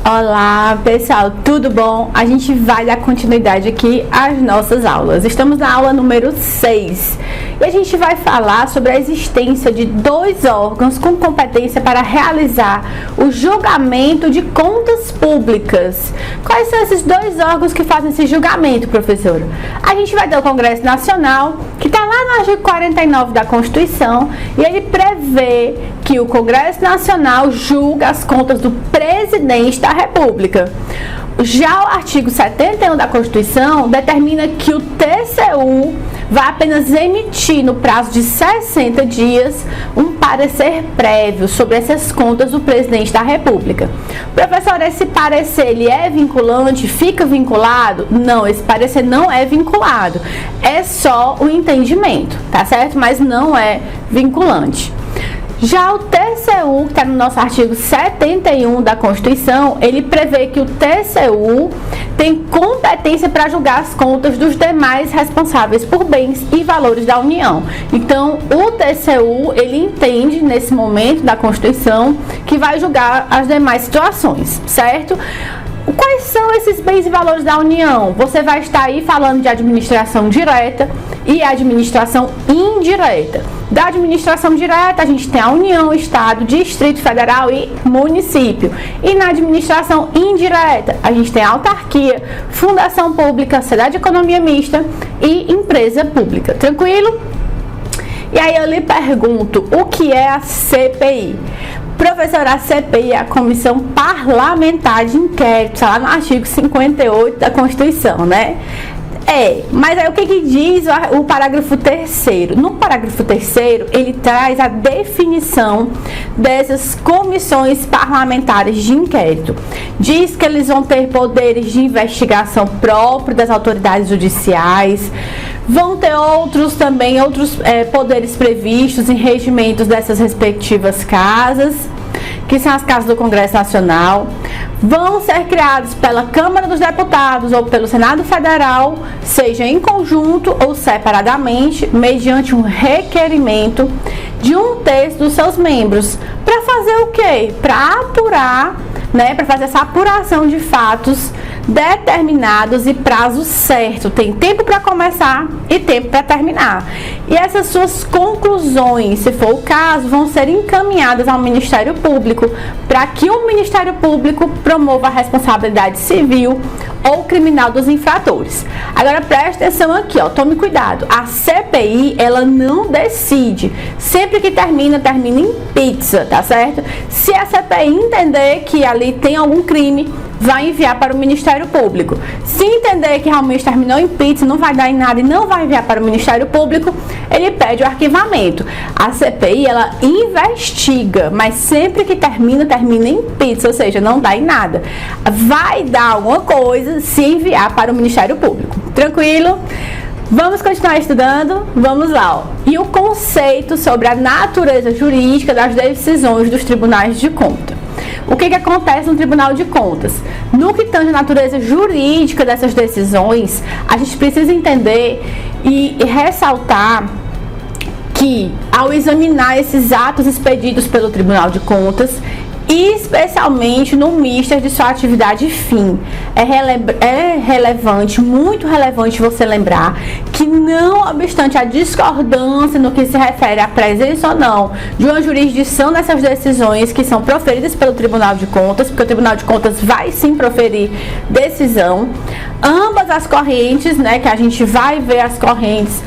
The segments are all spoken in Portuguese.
Olá pessoal, tudo bom? A gente vai dar continuidade aqui às nossas aulas. Estamos na aula número 6 e a gente vai falar sobre a existência de dois órgãos com competência para realizar o julgamento de contas públicas. Quais são esses dois órgãos que fazem esse julgamento, professora? A gente vai ter o Congresso Nacional, que está lá no artigo 49 da Constituição, e ele prevê que o Congresso Nacional julga as contas do presidente da República. Já o artigo 71 da Constituição determina que o TCU vai apenas emitir no prazo de 60 dias um parecer prévio sobre essas contas do presidente da República. Professor, esse parecer ele é vinculante? Fica vinculado? Não, esse parecer não é vinculado. É só o entendimento, tá certo? Mas não é vinculante. Já o TCU, que está no nosso artigo 71 da Constituição, ele prevê que o TCU tem competência para julgar as contas dos demais responsáveis por bens e valores da União. Então, o TCU, ele entende, nesse momento da Constituição, que vai julgar as demais situações, certo? Quais são esses bens e valores da União? Você vai estar aí falando de administração direta e administração indireta. Da administração direta, a gente tem a União, Estado, Distrito Federal e município. E na administração indireta, a gente tem a autarquia, fundação pública, sociedade de economia mista e empresa pública. Tranquilo? E aí eu lhe pergunto, o que é a CPI? Professora, a CPI é a Comissão Parlamentar de Inquérito, está lá no artigo 58 da Constituição, né? Mas aí o que diz o parágrafo 3º? No parágrafo 3º, ele traz a definição dessas comissões parlamentares de inquérito. Diz que eles vão ter poderes de investigação próprios das autoridades judiciais, vão ter outros poderes previstos em regimentos dessas respectivas casas, que são as casas do Congresso Nacional, vão ser criados pela Câmara dos Deputados ou pelo Senado Federal, seja em conjunto ou separadamente, mediante um requerimento de 1/3 dos seus membros. Para fazer o quê? Para apurar, para fazer essa apuração de fatos determinados e prazo certo. Tem tempo para começar e tempo para terminar. E essas suas conclusões, se for o caso, vão ser encaminhadas ao Ministério Público para que o Ministério Público promova a responsabilidade civil ou criminal dos infratores. Agora preste atenção aqui, tome cuidado. A CPI, ela não decide. Sempre que termina em pizza, tá certo? Se a CPI entender que ali tem algum crime, vai enviar para o Ministério Público. Se entender que realmente terminou em pizza, não vai dar em nada e não vai enviar para o Ministério Público, ele pede o arquivamento. A CPI, ela investiga, mas sempre que termina em pizza, ou seja, não dá em nada. Vai dar alguma coisa se enviar para o Ministério Público. Tranquilo? Vamos continuar estudando? Vamos lá. E o conceito sobre a natureza jurídica das decisões dos tribunais de contas. O que acontece no Tribunal de Contas? No que tange a natureza jurídica dessas decisões, a gente precisa entender e ressaltar que, ao examinar esses atos expedidos pelo Tribunal de Contas, especialmente no mister de sua atividade fim, é relevante, muito relevante você lembrar que, não obstante a discordância no que se refere à presença ou não de uma jurisdição nessas decisões que são proferidas pelo Tribunal de Contas, porque o Tribunal de Contas vai sim proferir decisão, ambas as correntes, que a gente vai ver as correntes,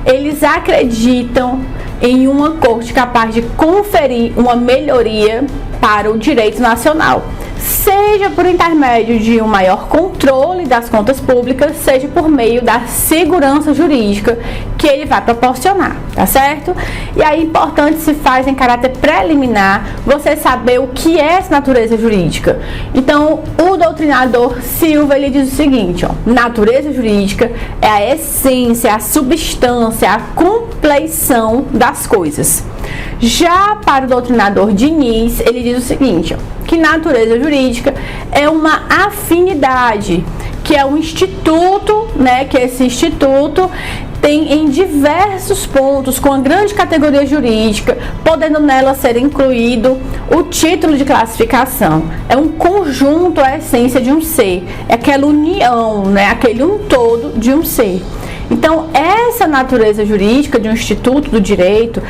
eles acreditam em uma corte capaz de conferir uma melhoria para o direito nacional, seja por intermédio de um maior controle das contas públicas, seja por meio da segurança jurídica que ele vai proporcionar, tá certo? E aí, importante se faz em caráter preliminar você saber o que é essa natureza jurídica. Então, o doutrinador Silva, ele diz o seguinte, natureza jurídica é a essência, a substância, a compleição das coisas. Já para o doutrinador Diniz, ele diz o seguinte, que natureza jurídica é uma afinidade, que é um instituto, que esse instituto, tem em diversos pontos, com a grande categoria jurídica, podendo nela ser incluído o título de classificação. É um conjunto, a essência de um ser, é aquela união, né? Aquele um todo de um ser. Então, essa natureza jurídica de um instituto do direito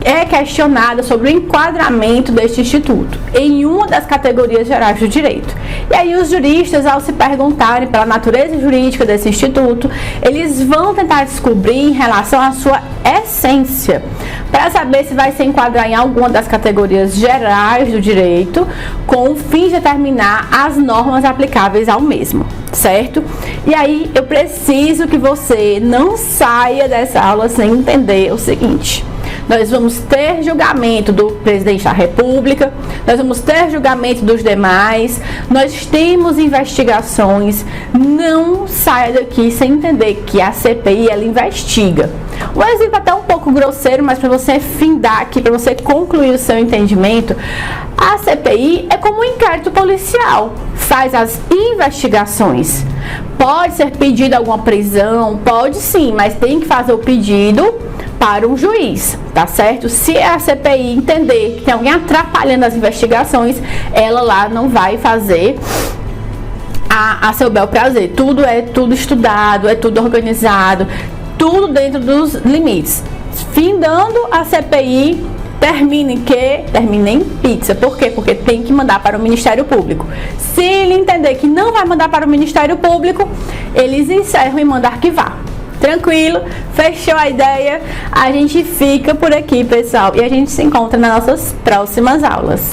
é questionada sobre o enquadramento deste instituto em uma das categorias gerais do direito. E aí os juristas, ao se perguntarem pela natureza jurídica desse instituto, eles vão tentar descobrir em relação à sua essência, para saber se vai se enquadrar em alguma das categorias gerais do direito, com o fim de determinar as normas aplicáveis ao mesmo, certo? E aí eu preciso que você não saia dessa aula sem entender o seguinte: nós vamos ter julgamento do presidente da República, nós vamos ter julgamento dos demais, nós temos investigações. Não saia daqui sem entender que a CPI, ela investiga. Um exemplo até um pouco grosseiro, mas para você findar aqui, para você concluir o seu entendimento, a CPI é como um inquérito policial, faz as investigações. Pode ser pedida alguma prisão, pode sim, mas tem que fazer o pedido para um juiz, tá certo? Se a CPI entender que tem alguém atrapalhando as investigações, ela lá não vai fazer a seu bel prazer. Tudo é tudo estudado, é tudo organizado, tudo dentro dos limites. Findando a CPI, termina em pizza. Por quê? Porque tem que mandar para o Ministério Público. Se ele entender que não vai mandar para o Ministério Público, eles encerram e mandam arquivar. Tranquilo? Fechou a ideia? A gente fica por aqui, pessoal, e a gente se encontra nas nossas próximas aulas.